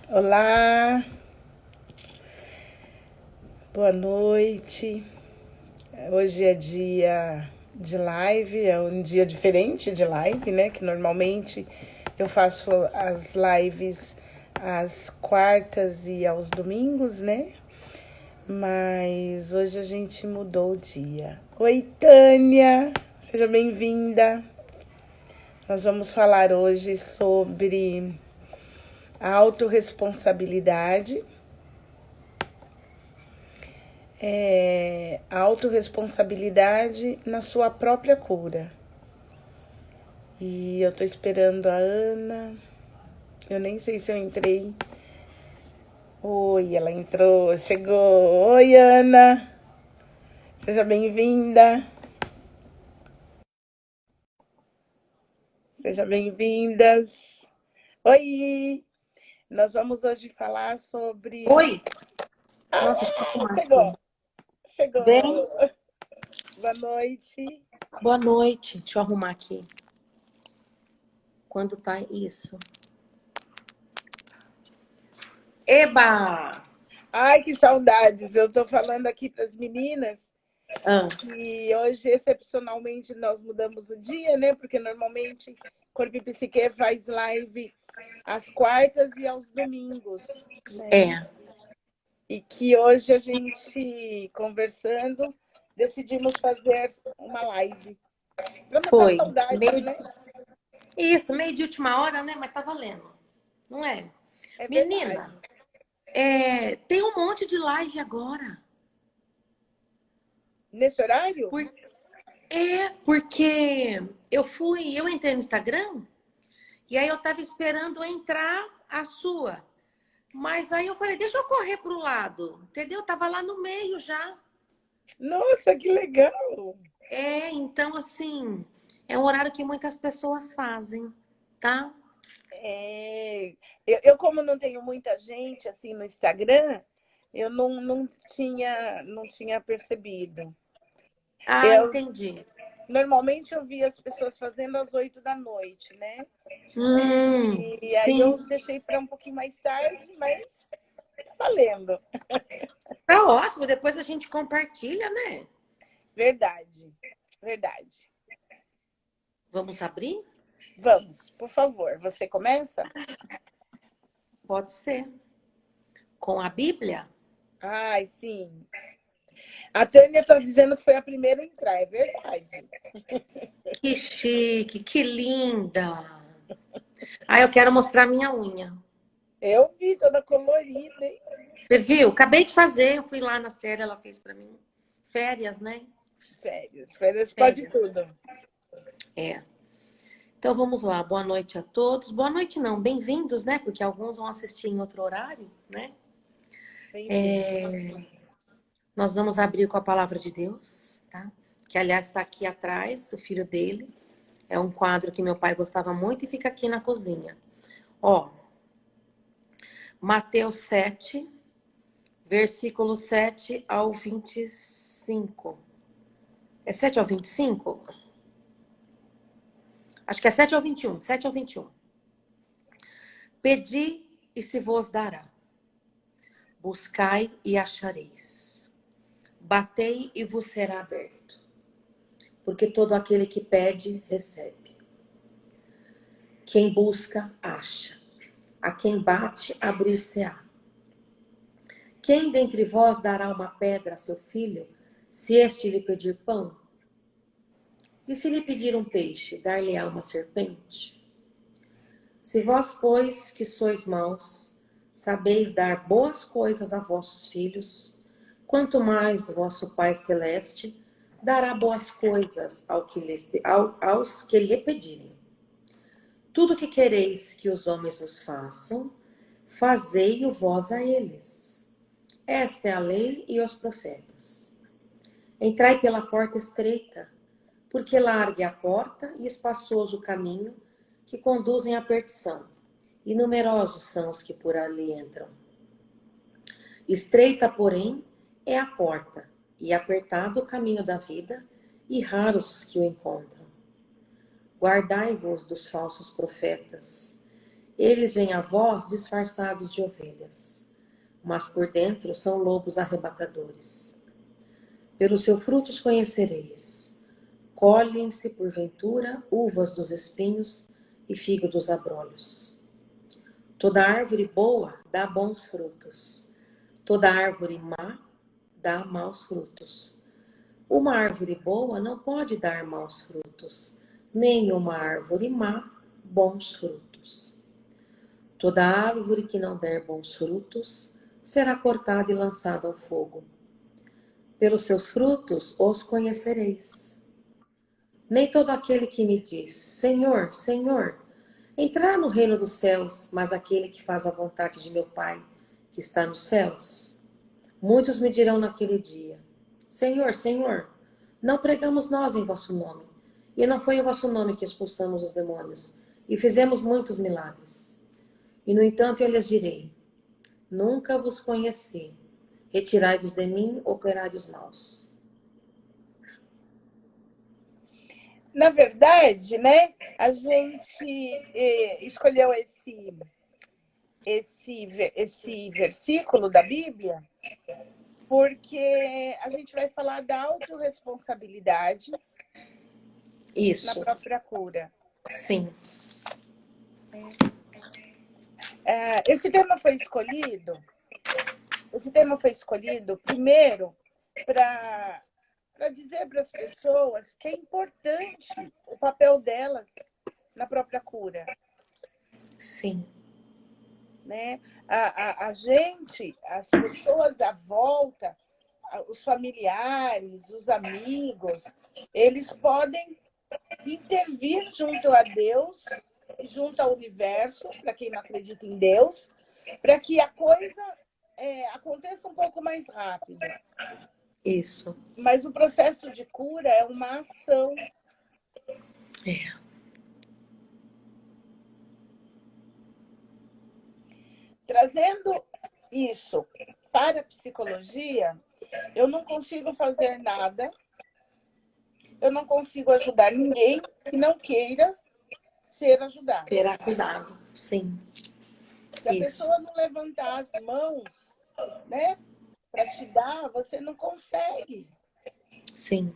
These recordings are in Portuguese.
Olá, boa noite. Hoje é dia de live, é um dia diferente de live, né? Que normalmente eu faço as lives às quartas e aos domingos, né? Mas hoje a gente mudou o dia. Oi, Tânia, seja bem-vinda. Nós vamos falar hoje sobre a autorresponsabilidade. A autorresponsabilidade na sua própria cura. E eu tô esperando a Ana. Eu nem sei se eu entrei. Oi, ela entrou, chegou. Oi, Ana. Seja bem-vinda. Sejam bem-vindas. Oi. Nós vamos hoje falar sobre. Oi! Nossa, deixa eu arrumar Chegou. aqui. Bem, Chegou. Boa noite. boa noite. Deixa eu arrumar aqui. Quando tá isso? Eba! Ai, que saudades. Eu tô falando aqui para as meninas. Ah, E hoje, excepcionalmente, nós mudamos o dia, né? Porque normalmente Corpo e Psique faz live às quartas e aos domingos, né? é. E que hoje a gente, conversando, decidimos fazer uma live. Para matar Foi. saudades, Meio... né? Isso, meio de última hora, né? Mas tá valendo. Não é? É Menina, verdade. tem um monte de live agora. Nesse horário? Por... Porque eu entrei no Instagram e aí eu tava esperando entrar a sua. Mas aí eu falei, deixa eu correr pro lado, entendeu? Tava lá no meio já. Nossa, que legal! Então, assim, é um horário que muitas pessoas fazem, tá? É, eu, como não tenho muita gente assim no Instagram, eu não tinha percebido. Ah, Eu entendi. Normalmente eu via as pessoas fazendo às 8 da noite, né? E aí Sim. eu deixei para um pouquinho mais tarde, mas tá valendo. Tá ótimo, depois a gente compartilha, né? Verdade, verdade. Vamos abrir? Vamos, por favor, você começa? Pode ser. Com a Bíblia? Ai, sim. A Tânia está dizendo que foi a primeira a entrar, é verdade. Que chique, que linda. Ah, eu quero mostrar minha unha. Eu vi toda colorida, hein? Você viu? Acabei de fazer, eu fui lá na série, ela fez pra mim. Férias, né? Sério, férias pode Férias. tudo. É. Então vamos lá, boa noite a todos. Boa noite não, bem-vindos, né? Porque alguns vão assistir em outro horário, né? Bem-vindo. Nós vamos abrir com a palavra de Deus, tá? Que aliás está aqui atrás, o filho dele. É um quadro que meu pai gostava muito e fica aqui na cozinha. Ó, Mateus 7, versículo 7 ao 25. É 7 ao 25? Acho que é 7 ao 21. 7 ao 21. Pedi e se vos dará. Buscai e achareis. Batei e vos será aberto. Porque todo aquele que pede, recebe. Quem busca, acha. A quem bate, abrir-se-á. Quem dentre vós dará uma pedra a seu filho, se este lhe pedir pão? E se lhe pedir um peixe, dar-lhe-á uma serpente? Se vós, pois, que sois maus, sabeis dar boas coisas a vossos filhos, quanto mais vosso Pai Celeste dará boas coisas aos que lhe pedirem. Tudo o que quereis que os homens vos façam, fazei-o vós a eles. Esta é a lei e os profetas. Entrai pela porta estreita, porque larga é a porta e espaçoso o caminho que conduzem à perdição, e numerosos são os que por ali entram. Estreita, porém, é a porta, e apertado o caminho da vida, e raros os que o encontram. Guardai-vos dos falsos profetas, Eles vêm a vós disfarçados de ovelhas, mas por dentro são lobos arrebatadores. Pelos seus frutos conhecereis. Colhem-se, porventura, uvas dos espinhos e figo dos abrolhos. Toda árvore boa dá bons frutos. Toda árvore má dá maus frutos. Uma árvore boa não pode dar maus frutos, nem uma árvore má bons frutos. Toda árvore que não der bons frutos será cortada e lançada ao fogo. Pelos seus frutos os conhecereis. Nem todo aquele que me diz, Senhor, Senhor, entrará no reino dos céus, mas aquele que faz a vontade de meu Pai, que está nos céus. Muitos me dirão naquele dia, Senhor, Senhor, não pregamos nós em vosso nome, e não foi em vosso nome que expulsamos os demônios, e fizemos muitos milagres. E no entanto eu lhes direi, nunca vos conheci, retirai-vos de mim, operários maus. Na verdade, né, a gente escolheu esse versículo da Bíblia porque a gente vai falar da autorresponsabilidade na Isso, própria cura. sim. Esse tema foi escolhido primeiro para dizer para as pessoas que é importante o papel delas na própria cura. Sim. Né? A gente, as pessoas à volta, os familiares, os amigos, eles podem intervir junto a Deus, junto ao universo, para quem não acredita em Deus, para que a coisa aconteça um pouco mais rápido. Isso. Mas o processo de cura é uma ação. Trazendo isso para a psicologia, eu não consigo fazer nada, eu não consigo ajudar ninguém que não queira ser ajudado. Ter ajudado, sim. Se a pessoa não levantar as mãos, né, para te dar, você não consegue. Sim.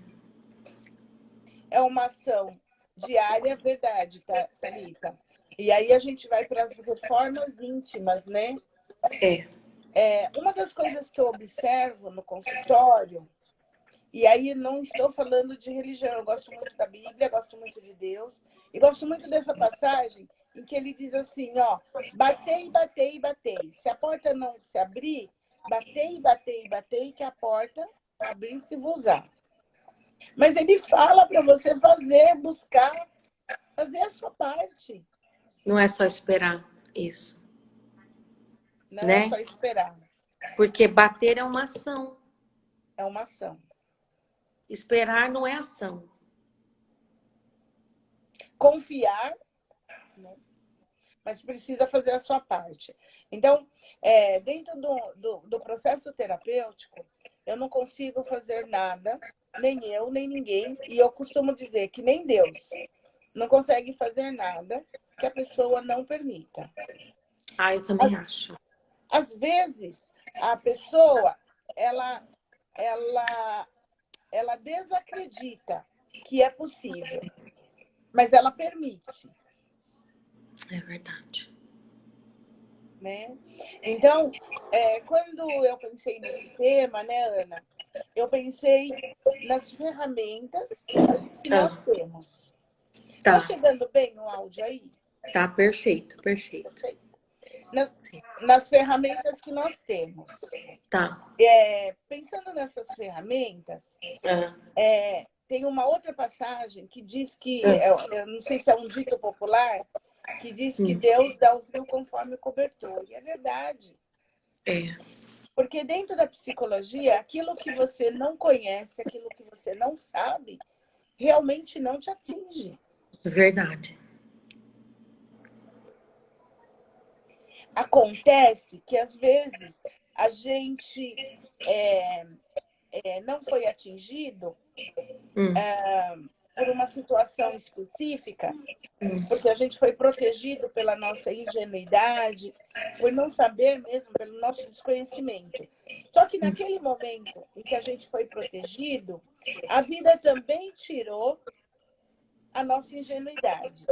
É uma ação diária, verdade, Thalita? E aí a gente vai para as reformas íntimas, né? Uma das coisas que eu observo no consultório, e aí não estou falando de religião, eu gosto muito da Bíblia, gosto muito de Deus, e gosto muito dessa passagem em que ele diz assim, ó, batei, batei, batei. Se a porta não se abrir, batei, batei, batei, que a porta abrir-se-vos-á. Mas ele fala para você fazer, buscar, fazer a sua parte. Não é só esperar isso. Não é só esperar. Porque bater é uma ação. É uma ação. Esperar não é ação. Confiar, né? Mas precisa fazer a sua parte. Então, dentro do processo terapêutico, eu não consigo fazer nada, nem eu, nem ninguém, e eu costumo dizer que nem Deus não consegue fazer nada que a pessoa não permita. Eu também acho. Às vezes, a pessoa, ela desacredita que é possível, mas ela permite. É verdade. Né? Então, quando eu pensei nesse tema, né, Ana, eu pensei nas ferramentas que nós temos. Tá chegando bem o áudio aí? Tá, perfeito. Nas ferramentas que nós temos. Tá. Pensando nessas ferramentas, tem uma outra passagem que diz que, eu não sei se é um dito popular, que diz que Deus dá o frio conforme o cobertor. E é verdade. Porque dentro da psicologia, aquilo que você não conhece, aquilo que você não sabe, realmente não te atinge. Verdade. Acontece que, às vezes, a gente não foi atingido por uma situação específica, porque a gente foi protegido pela nossa ingenuidade, por não saber mesmo, pelo nosso desconhecimento. Só que naquele momento em que a gente foi protegido, a vida também tirou a nossa ingenuidade.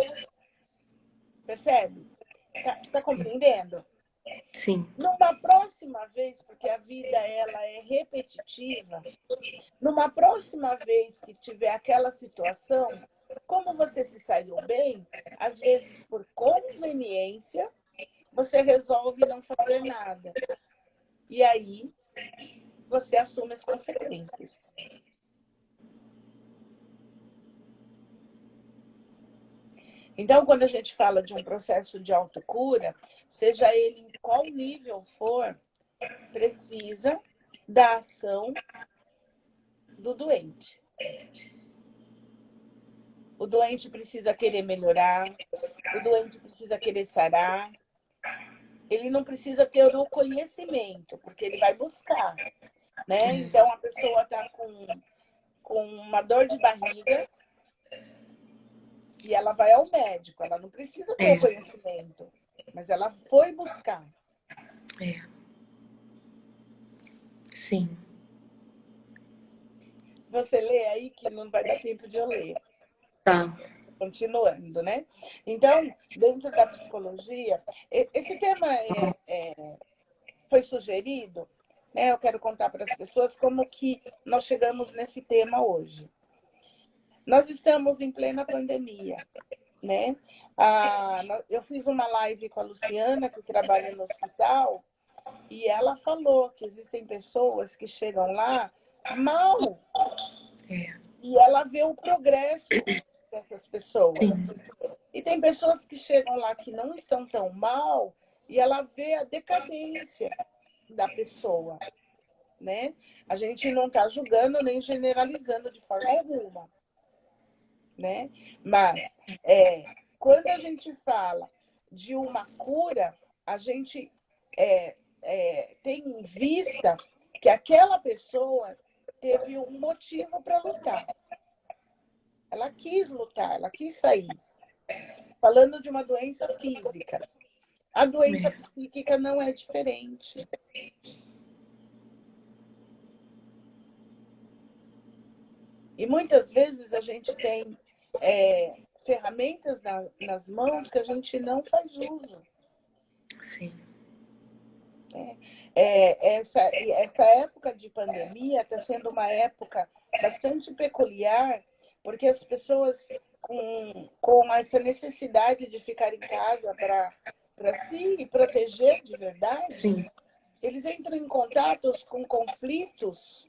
Percebe? Tá compreendendo? Sim. Numa próxima vez, porque a vida ela é repetitiva, numa próxima vez que tiver aquela situação, como você se saiu bem, às vezes por conveniência, você resolve não fazer nada. E aí você assume as consequências. Então, quando a gente fala de um processo de autocura, seja ele em qual nível for, precisa da ação do doente. O doente precisa querer melhorar, o doente precisa querer sarar. Ele não precisa ter o conhecimento, porque ele vai buscar, né? Então, a pessoa está com uma dor de barriga e ela vai ao médico. Ela não precisa ter o conhecimento, mas ela foi buscar. Sim. Você lê aí que não vai dar tempo de eu ler. Tá. Continuando, né? Então, dentro da psicologia, esse tema foi sugerido, né? Eu quero contar para as pessoas como que nós chegamos nesse tema hoje. Nós estamos em plena pandemia, né? Eu fiz uma live com a Luciana, que trabalha no hospital, e ela falou que existem pessoas que chegam lá mal. E ela vê o progresso dessas pessoas. Sim. E tem pessoas que chegam lá que não estão tão mal e ela vê a decadência da pessoa, né? A gente não está julgando nem generalizando de forma alguma, né? Mas quando a gente fala de uma cura, a gente tem em vista que aquela pessoa teve um motivo para lutar. Ela quis lutar, ela quis sair. Falando de uma doença física. A doença psíquica não é diferente. E muitas vezes a gente tem ferramentas nas mãos que a gente não faz uso. Sim. Essa época de pandemia está sendo uma época bastante peculiar, porque as pessoas com essa necessidade de ficar em casa para se proteger de verdade, sim, eles entram em contatos com conflitos,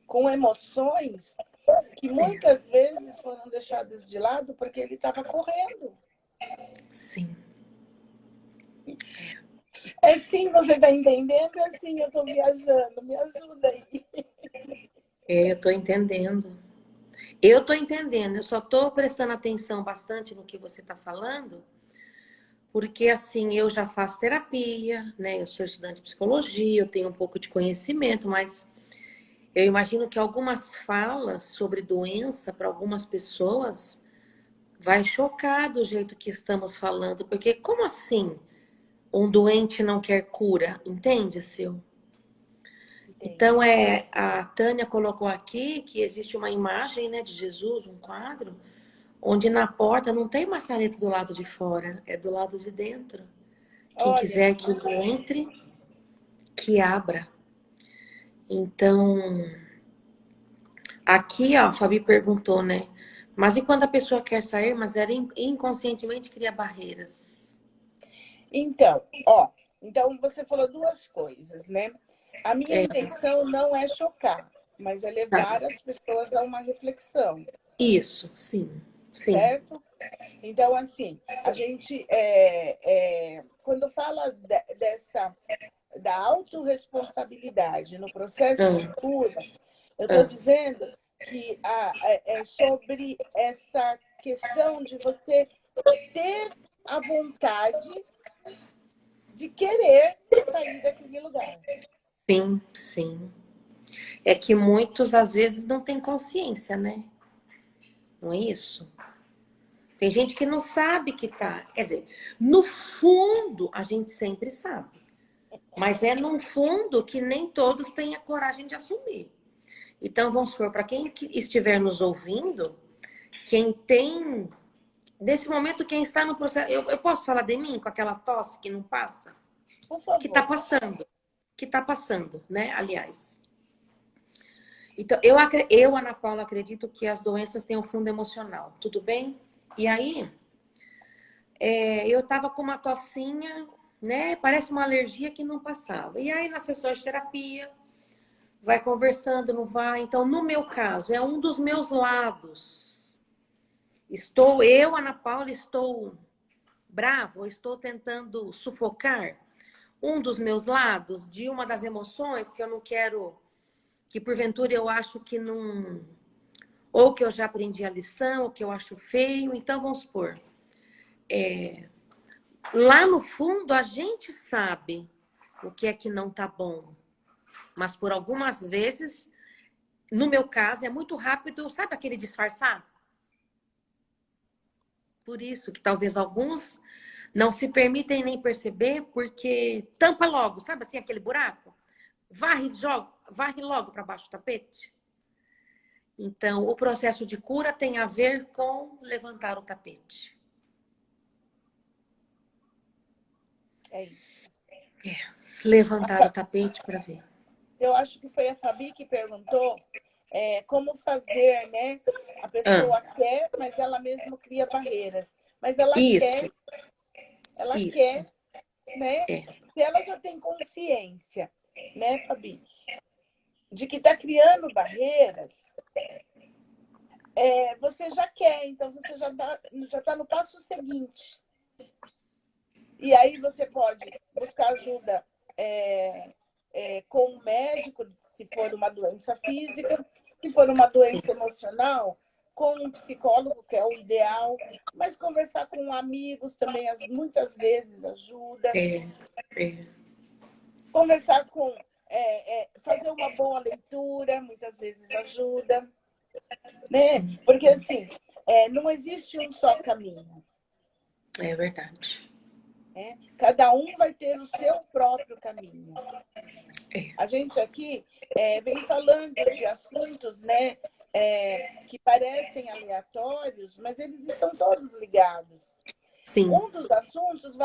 com emoções que muitas vezes foram deixadas de lado porque ele estava correndo. Sim. É sim, você está entendendo? É sim, eu estou viajando. Me ajuda aí. Eu estou entendendo. Eu estou entendendo. Eu só estou prestando atenção bastante no que você está falando, porque assim, eu já faço terapia, né? Eu sou estudante de psicologia, eu tenho um pouco de conhecimento, mas eu imagino que algumas falas sobre doença para algumas pessoas vai chocar do jeito que estamos falando, porque como assim um doente não quer cura? Entende, Sil? Então, a Tânia colocou aqui que existe uma imagem, né, de Jesus, um quadro, onde na porta não tem maçaneta do lado de fora, é do lado de dentro. Quem quiser que entre, que abra. Então, aqui, ó, a Fabi perguntou, né? Mas e quando a pessoa quer sair, mas ela inconscientemente cria barreiras? Então, então você falou duas coisas, né? A minha intenção não é chocar, mas é levar as pessoas a uma reflexão. Isso, sim. Certo? Então, assim, a gente, quando fala da autorresponsabilidade no processo de cura, eu estou dizendo que é sobre essa questão de você ter a vontade de querer sair daquele lugar. Sim, sim. É que muitos, às vezes, não têm consciência, né? Não é isso? Tem gente que não sabe que tá. Quer dizer, no fundo, a gente sempre sabe. Mas é num fundo que nem todos têm a coragem de assumir. Então, vamos supor, para quem estiver nos ouvindo, quem tem. Nesse momento, quem está no processo. Eu posso falar de mim com aquela tosse que não passa? Por Que está favor. passando. Que está passando, né? Aliás. Então, eu, Ana Paula, acredito que as doenças têm um fundo emocional. Tudo bem? E aí, eu tava com uma tossinha, né? Parece uma alergia que não passava. E aí, nas sessões de terapia, vai conversando, não vai. Então, no meu caso, é um dos meus lados. Eu, Ana Paula, estou bravo, estou tentando sufocar um dos meus lados de uma das emoções que eu não quero, que porventura eu acho que não, ou que eu já aprendi a lição, ou que eu acho feio. Então, vamos supor, lá no fundo a gente sabe o que é que não tá bom, mas por algumas vezes, no meu caso, é muito rápido, sabe aquele disfarçar? Por isso que talvez alguns não se permitem nem perceber, porque tampa logo, sabe assim, aquele buraco? Varre logo para baixo do tapete. Então, o processo de cura tem a ver com levantar o tapete. É isso. Levantar o tapete para ver. Eu acho que foi a Fabi que perguntou como fazer, né? A Ah, pessoa quer, mas ela mesma cria barreiras. Mas ela isso, quer, isso. né? É, Se ela já tem consciência, né, Fabi, de que está criando barreiras, você já quer, então você já tá no passo seguinte. E aí você pode buscar ajuda com o médico, se for uma doença física, se for uma doença emocional, com um psicólogo, que é o ideal, mas conversar com amigos também muitas vezes ajuda. é, é. Conversar fazer uma boa leitura, muitas vezes ajuda, né? Sim, Porque assim, não existe um só caminho. é verdade. Cada um vai ter o seu próprio caminho. É. A gente aqui vem falando de assuntos, né, que parecem aleatórios, mas eles estão todos ligados. Sim, Um dos assuntos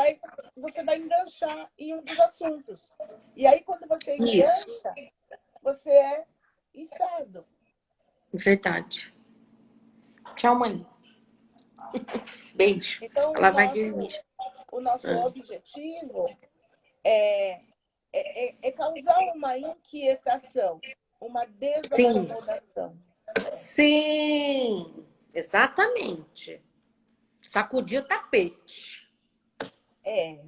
você vai enganchar em um dos assuntos. E aí, quando você isso, engancha, você é içado. verdade. Tchau, mãe. Beijo. Então, Ela vai dormir. o nosso Ah. objetivo é causar uma inquietação, uma Sim, desacomodação. sim, exatamente. Sacudir o tapete. É,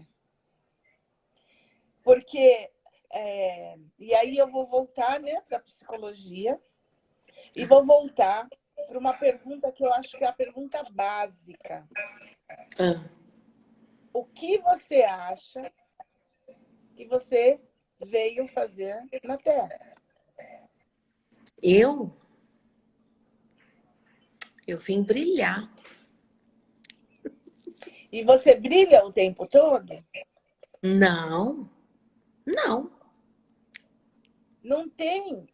porque. E aí eu vou voltar, né, para a psicologia e vou voltar para uma pergunta que eu acho que é a pergunta básica. Ah. O que você acha que você veio fazer na Terra? Eu vim brilhar. E você brilha o tempo todo? Não, não. Não tem.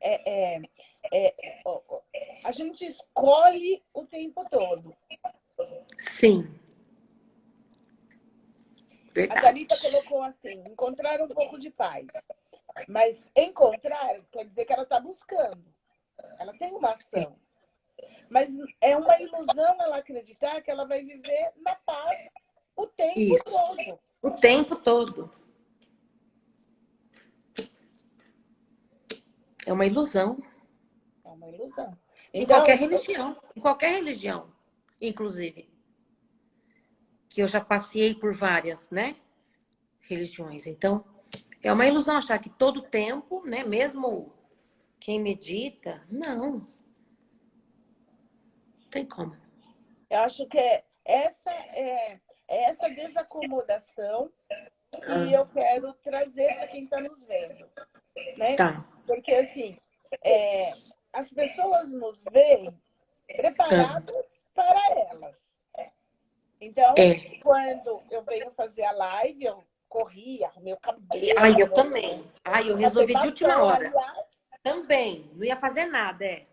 A gente escolhe o tempo todo. Sim, A Thalita verdade. colocou assim: encontrar um pouco de paz. Mas encontrar quer dizer que ela está buscando. Ela tem uma ação. Mas é uma ilusão ela acreditar que ela vai viver na paz o tempo Isso. todo. O tempo todo. É uma ilusão. É uma ilusão. Em Então, qualquer religião. Em qualquer religião, inclusive. Que eu já passei por várias, né? Religiões. Então, é uma ilusão achar que todo tempo, né? Mesmo quem medita, não. Tem como. eu acho que essa desacomodação que Ah, eu quero trazer para quem está nos vendo, né? tá. Porque, assim, as pessoas nos veem Ah, preparadas para elas. Então, É. quando eu venho fazer a live, eu corri, arrumei o Ai, cabelo, eu também. Ai, eu passei resolvi de última batom, hora. aliás, Também. Não ia fazer nada, é.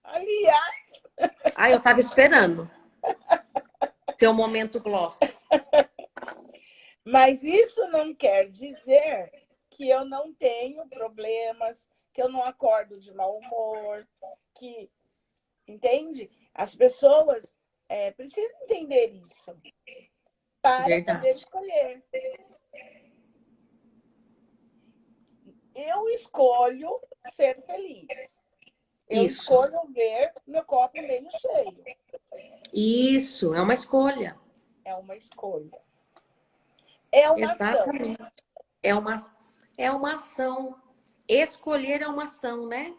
aliás, Ai, eu tava esperando. Seu momento gloss. mas isso não quer dizer que eu não tenho problemas, que eu não acordo de mau humor, que, entende? As pessoas precisam entender isso para poder Verdade. escolher. Eu escolho ser feliz. Eu Isso. escolho ver meu copo meio cheio. Isso. É uma escolha. É uma escolha. É uma ação. Exatamente. É uma, é uma ação. Escolher é uma ação, né?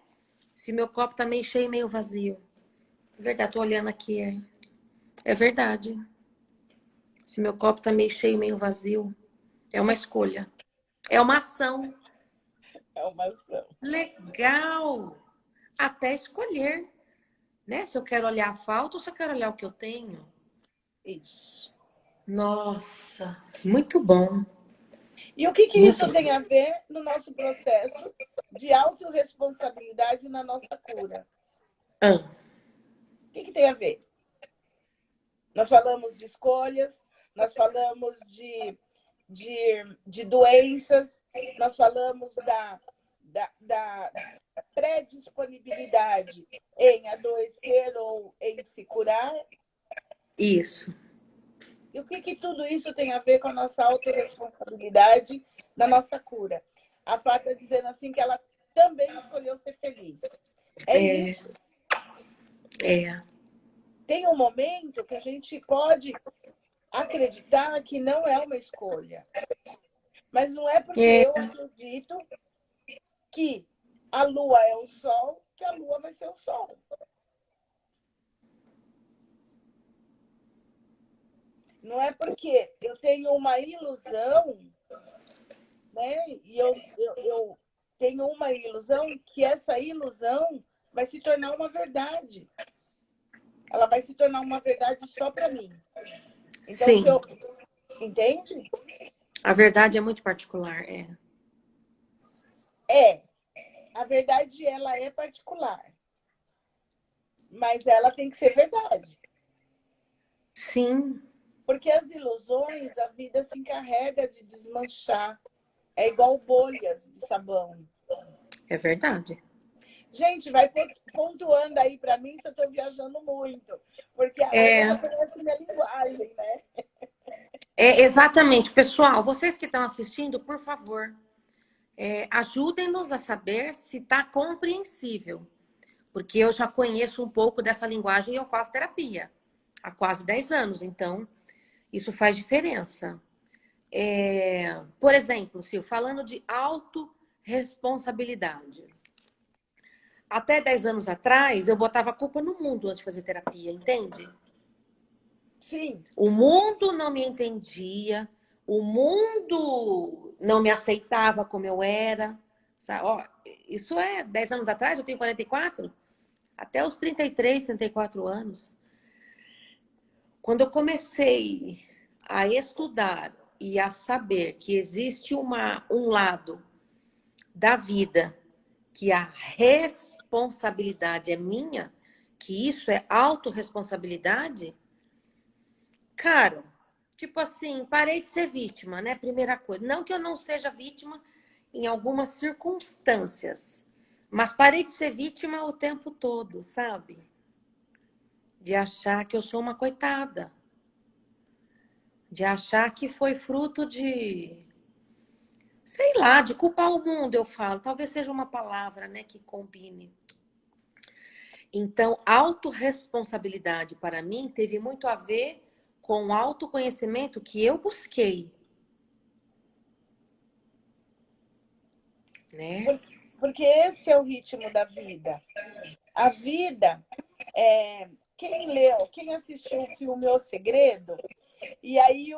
Se meu copo tá meio cheio, meio vazio. É verdade, tô olhando aqui. É verdade. Se meu copo tá meio cheio, meio vazio. É uma escolha. É uma ação. É uma ação. Legal. Até escolher, né? Se eu quero olhar a falta ou se eu quero olhar o que eu tenho. Isso. Nossa, muito bom. E o que Muito isso tem bom. a ver no nosso processo de autorresponsabilidade na nossa cura? Ah, O que tem a ver? Nós falamos de escolhas, nós falamos de doenças, nós falamos da predisponibilidade em adoecer ou em se curar. isso. E o que tudo isso tem a ver com a nossa autorresponsabilidade na nossa cura? A Fá está dizendo assim que ela também escolheu ser feliz. É É, isso. é. Tem um momento que a gente pode acreditar que não é uma escolha. Mas não é porque É, eu acredito que a Lua é o Sol que a Lua vai ser o Sol. Não é porque eu tenho uma ilusão, né? E eu tenho uma ilusão que essa ilusão vai se tornar uma verdade. Ela vai se tornar uma verdade só para mim. Então, se sim. eu. Entende? A verdade é muito particular, é. É. A verdade, ela é particular. Mas ela tem que ser verdade. Sim, Porque as ilusões, a vida se encarrega de desmanchar. É igual bolhas de sabão. é verdade. Gente, vai pontuando aí para mim se eu estou viajando muito. Porque agora já É, conhece minha linguagem, né? exatamente. Pessoal, vocês que estão assistindo, por favor, ajudem-nos a saber se está compreensível. Porque eu já conheço um pouco dessa linguagem e eu faço terapia há quase 10 anos. Então, isso faz diferença. Por exemplo, Sil, falando de autorresponsabilidade. Até 10 anos atrás, eu botava a culpa no mundo antes de fazer terapia, entende? Sim. O mundo não me entendia, o mundo não me aceitava como eu era. Sabe? Ó, isso é 10 anos atrás, eu tenho 44, até os 33, 34 anos. Quando eu comecei a estudar e a saber que existe um lado da vida que a responsabilidade é minha, que isso é autorresponsabilidade, cara, tipo assim, parei de ser vítima, né? Primeira coisa. Não que eu não seja vítima em algumas circunstâncias, mas parei de ser vítima o tempo todo, sabe? De achar que eu sou uma coitada. De achar que foi fruto de, sei lá, de culpar o mundo, eu falo. Talvez seja uma palavra, né, que combine. Então, autorresponsabilidade para mim teve muito a ver com o autoconhecimento que eu busquei, né? Porque esse é o ritmo da vida. A vida, quem leu, quem assistiu o filme O Segredo, e aí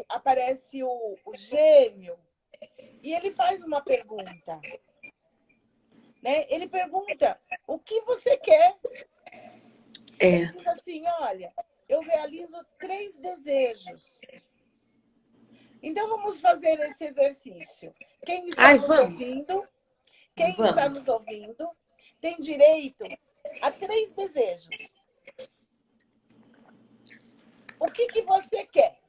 aparece o gêmeo, e ele faz uma pergunta. Né? Ele pergunta: o que você quer? Ele É. diz assim, olha, eu realizo 3 desejos. Então, vamos fazer esse exercício. Quem está Ai, nos vamos. ouvindo, quem está Vamos. nos ouvindo, tem direito a 3 desejos. O que você quer?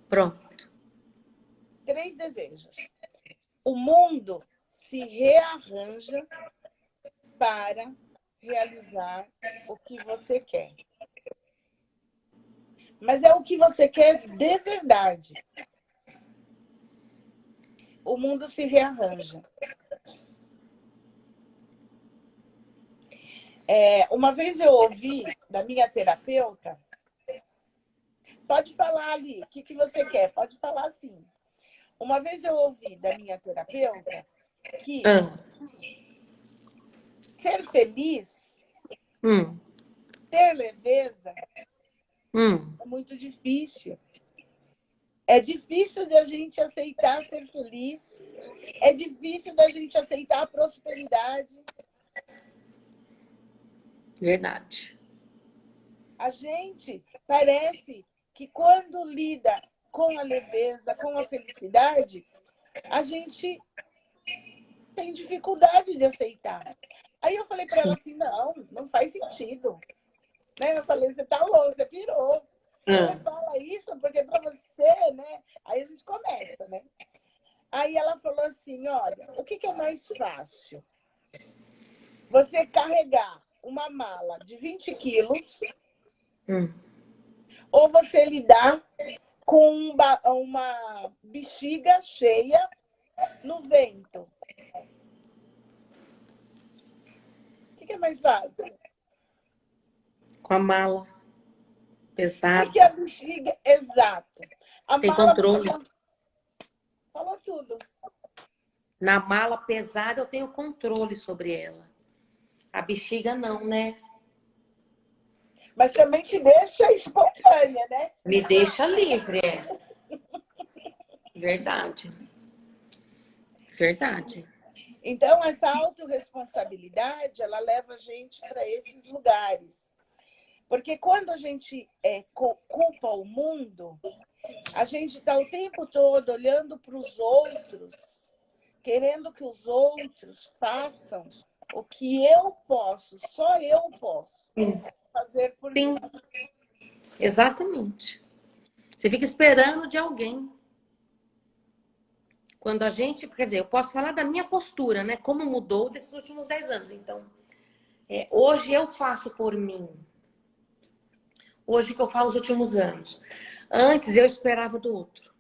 Pronto. 3 desejos. O mundo se rearranja para realizar o que você quer. Mas é o que você quer de verdade. O mundo se rearranja. Uma vez eu ouvi da minha terapeuta, pode falar ali, o que você quer? Pode falar assim. Uma vez eu ouvi da minha terapeuta que Ah. ser feliz, Hum. ter leveza, Hum. é muito difícil. É difícil de a gente aceitar ser feliz. É difícil da gente aceitar a prosperidade. Verdade. A gente parece que quando lida com a leveza, com a felicidade, a gente tem dificuldade de aceitar. Aí eu falei para ela Sim. assim, não faz sentido. Né? Eu falei, você tá louco, você pirou. Você Ah. fala isso porque para você, né? Aí a gente começa, né? Aí ela falou assim, olha, o que é mais fácil? Você carregar uma mala de 20 quilos Hum. ou você lidar com uma bexiga cheia no vento? O que é mais fácil? Com a mala Porque a pesada. bexiga, exato. A Tem mala você controle. falou tudo. Na mala pesada eu tenho controle sobre ela. A bexiga não, né? Mas também te deixa espontânea, né? Me deixa livre, é. Verdade. Verdade. Então, essa autorresponsabilidade, ela leva a gente para esses lugares. Porque quando a gente culpa o mundo, a gente está o tempo todo olhando para os outros, querendo que os outros façam o que eu posso, só eu posso Sim. fazer por Sim, mim. exatamente. Você fica esperando de alguém. Quando a gente, quer dizer, eu posso falar da minha postura, né? Como mudou desses últimos 10 anos. Então, hoje eu faço por mim. Hoje que eu falo os últimos anos. Antes eu esperava do outro.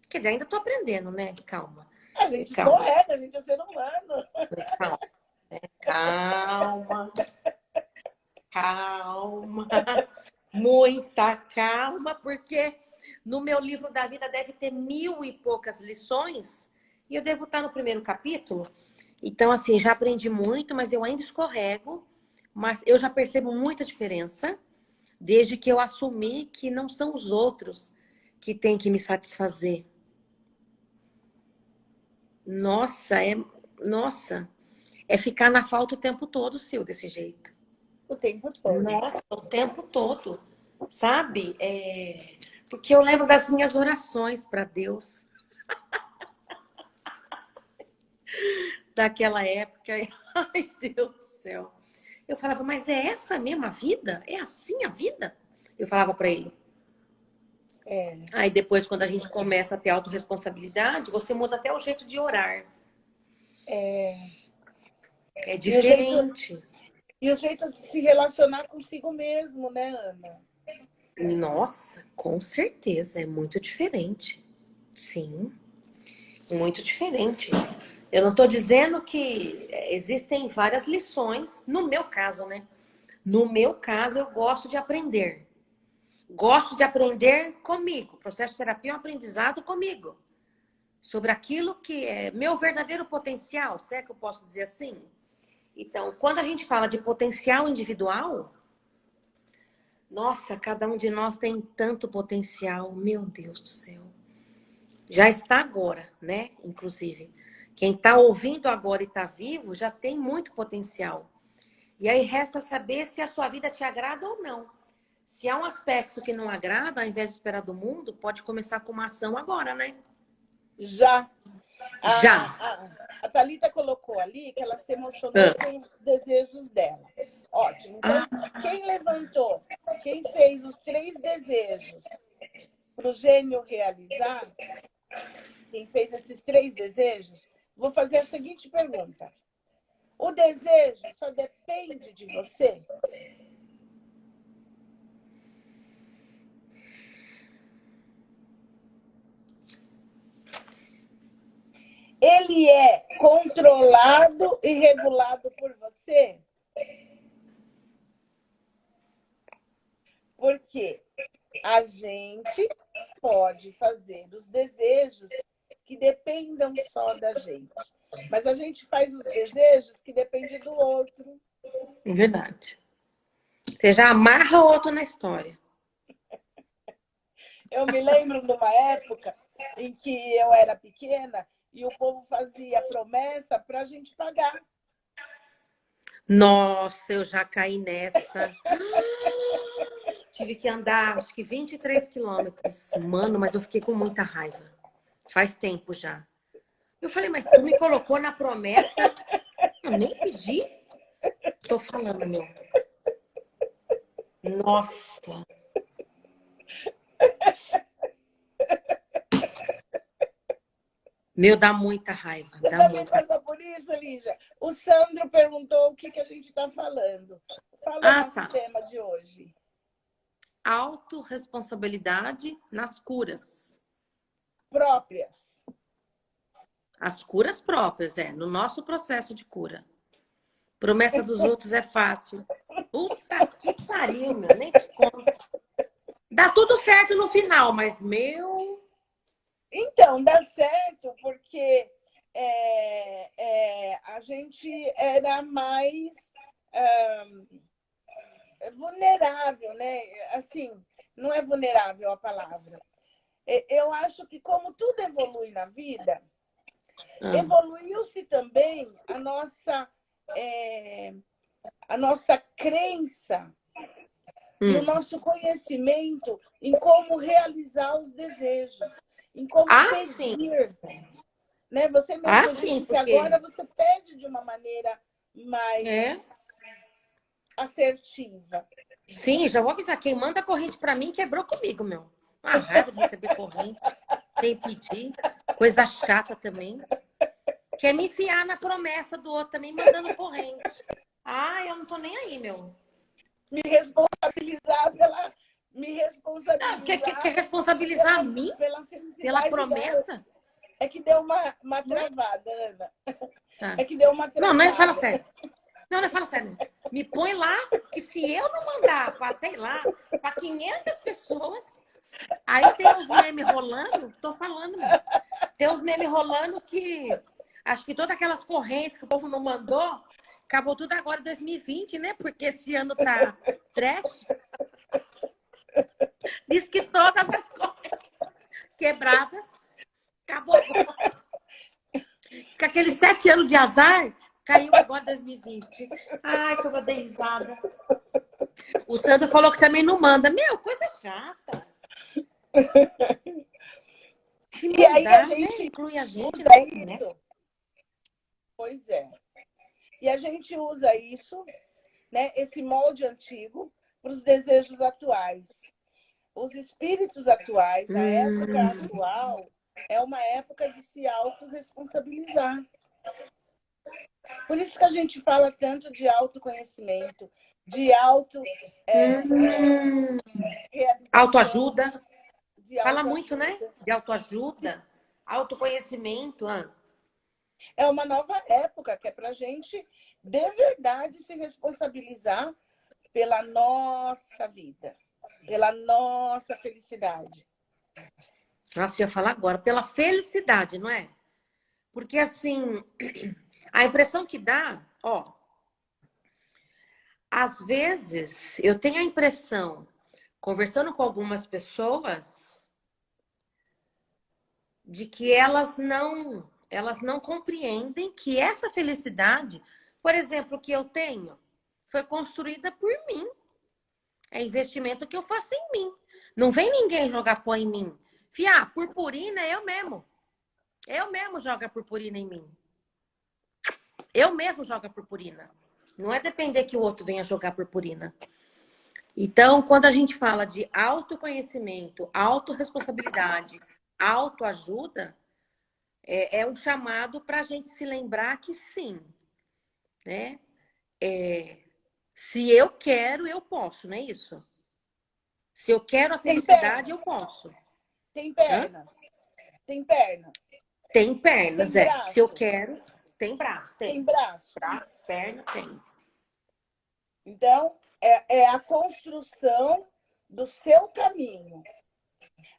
Quer dizer, ainda tô aprendendo, né? Calma. A gente Calma. escorrega, a gente é ser humano. Calma. Calma. Calma. Muita calma, porque no meu livro da vida deve ter 1000 e poucas lições e eu devo estar no primeiro capítulo. Então, assim, já aprendi muito, mas eu ainda escorrego. Mas eu já percebo muita diferença desde que eu assumi que não são os outros que têm que me satisfazer. Nossa, nossa, é ficar na falta o tempo todo, Sil, desse jeito. O tempo todo. Nossa, o tempo todo, sabe? Porque eu lembro das minhas orações para Deus daquela época. Ai, Deus do céu. Eu falava, mas é essa a mesma vida? É assim a vida? Eu falava para ele. Aí depois, quando a gente começa a ter autorresponsabilidade, você muda até o jeito de orar. É diferente. E o jeito de se relacionar consigo mesmo, né, Ana? Nossa, com certeza, é muito diferente. Sim, muito diferente. Eu não estou dizendo que existem várias lições, no meu caso, né? No meu caso, eu gosto de aprender. Gosto de aprender comigo. O processo de terapia é um aprendizado comigo. Sobre aquilo que é meu verdadeiro potencial, se é que eu posso dizer assim. Então, quando a gente fala de potencial individual, nossa, cada um de nós tem tanto potencial, meu Deus do céu. Já está agora, né? Inclusive. Quem está ouvindo agora e está vivo já tem muito potencial. E aí resta saber se a sua vida te agrada ou não. Se há um aspecto que não agrada, ao invés de esperar do mundo, pode começar com uma ação agora, né? Já. Já. A Thalita colocou ali que ela se emocionou Ah. com os desejos dela. Ótimo. Então, Ah, quem levantou, quem fez os 3 desejos para o gênio realizar, quem fez esses 3 desejos, vou fazer a seguinte pergunta. O desejo só depende de você? Ele é controlado e regulado por você? Porque a gente pode fazer os desejos que dependam só da gente. Mas a gente faz os desejos que dependem do outro. verdade. Você já amarra o outro na história. Eu me lembro de uma época em que eu era pequena e o povo fazia promessa para a gente pagar. Nossa, eu já caí nessa. Tive que andar, acho que 23 quilômetros. Mano, mas eu fiquei com muita raiva. Faz tempo já. Eu falei, mas tu me colocou na promessa? Eu nem pedi. Tô falando, meu. Nossa. Meu, dá muita raiva. Você Dá também muita. passou por isso, Lígia? O Sandro perguntou o que a gente está falando. Fala o Ah, nosso tá. tema de hoje. Autorresponsabilidade nas curas. Próprias. As curas próprias, no nosso processo de cura. Promessa dos outros é fácil. Puta que pariu, meu, nem te conto. Dá tudo certo no final, mas meu. Então, dá certo porque a gente era mais vulnerável, né? Assim, não é vulnerável a palavra. Eu acho que como tudo evolui na vida, evoluiu-se também a nossa crença e o nosso conhecimento em como realizar os desejos, em como Sim. pedir. Né? Você mesmo disse Sim, que porque. agora você pede de uma maneira mais assertiva. Sim, já vou avisar. Quem manda corrente pra mim quebrou comigo, meu. Uma raiva de receber corrente, sem pedir. Coisa chata também. Quer me enfiar na promessa do outro também, mandando corrente. Eu não tô nem aí, meu. Me responsabilizar pela. Me responsabilizar Quer responsabilizar a mim pela pela felicidade dela. promessa? É que deu uma travada, Ana. Tá. É que deu uma Não, travada. fala sério. Não, fala sério. Me põe lá, que se eu não mandar para, sei lá, para 500 pessoas, aí tem uns memes rolando, tô falando, meu. Tem uns memes rolando que acho que todas aquelas correntes que o povo não mandou, acabou tudo agora em 2020, né? Porque esse ano tá trash. Diz que todas as correntes quebradas, acabou agora. Diz que aqueles 7 anos de azar caiu agora em 2020. Ai, que eu vou dar risada. O Sandro falou que também não manda. Meu, coisa chata. Se E aí a mandar, né? gente Inclui a gente usa nessa. isso. Pois é. E a gente usa isso, né, esse molde antigo, para os desejos atuais. Os espíritos atuais, a época atual, é uma época de se autorresponsabilizar. Por isso que a gente fala tanto de autoconhecimento, de realização, Autoajuda. de Fala muito, autoajuda. né? De autoajuda, autoconhecimento. É uma nova época que é para a gente, de verdade, se responsabilizar pela nossa vida, pela nossa felicidade. Nossa, eu ia falar agora. Pela felicidade, não é? Porque, assim, a impressão que dá, às vezes, eu tenho a impressão, conversando com algumas pessoas, de que elas não compreendem que essa felicidade, por exemplo, que eu tenho, foi construída por mim. É investimento que eu faço em mim. Não vem ninguém jogar pó em mim. Fia, purpurina é eu mesmo. Eu mesmo jogo a purpurina em mim. Eu mesmo jogo a purpurina. Não é depender que o outro venha jogar purpurina. Então, quando a gente fala de autoconhecimento, autorresponsabilidade, autoajuda, é um chamado para a gente se lembrar que sim, né? Se eu quero, eu posso, não é isso? Se eu quero a Tem felicidade, pernas, eu posso. tem Hã? pernas, tem pernas, Tem pernas, tem é. Se eu braço, quero, tem braço, tem tem. braço. Braço, perna, tem. Então, é a construção do seu caminho.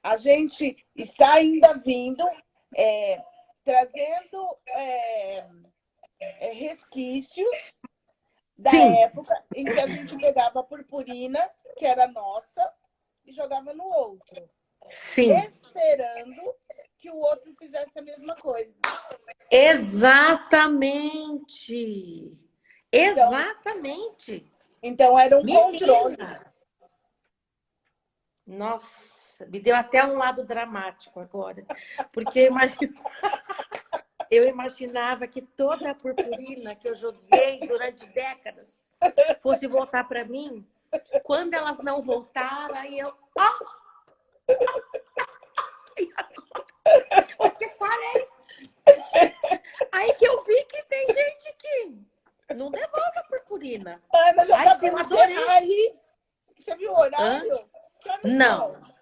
A gente está ainda vindo, trazendo resquícios da Sim, época em que a gente pegava a purpurina, que era nossa, e jogava no outro, sim. esperando que o outro fizesse a mesma coisa. Exatamente. Então, Exatamente. então era um controle. Menina. Nossa, me deu até um lado dramático agora. Porque eu imaginava que toda a purpurina que eu joguei durante décadas fosse voltar para mim. Quando elas não voltaram, aí eu. E agora? O que farei? Aí que eu vi que tem gente que não devolve a purpurina. Ana, já Ai, está se para eu adorei. encerrar aí. Você viu o Hã? horário? Que horas Não. são?